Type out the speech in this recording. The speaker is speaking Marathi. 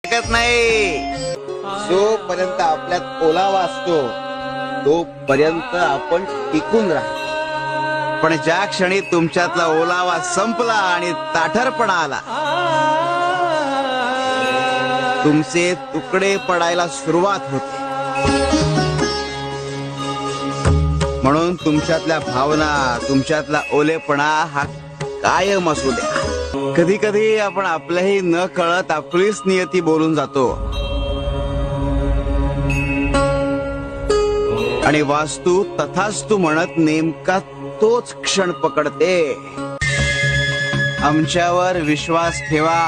शकत नाही. जोपर्यंत आपल्यात ओलावा असतो तोपर्यंत आपण टिकून राहतो. पण ज्या क्षणी तुमच्यातला ओलावा संपला आणि ताठरपणा आला, तुमचे तुकडे पडायला सुरुवात होते. म्हणून तुमच्यातल्या भावना, तुमच्यातला ओलेपणा हा कायम असू द्या. कधी कधी आपण आपल्याही न कळत आपलीच नियती बोलून जातो आणि वास्तू तथास्तु म्हणत नेमका तोच क्षण पकडते. आमच्यावर विश्वास ठेवा.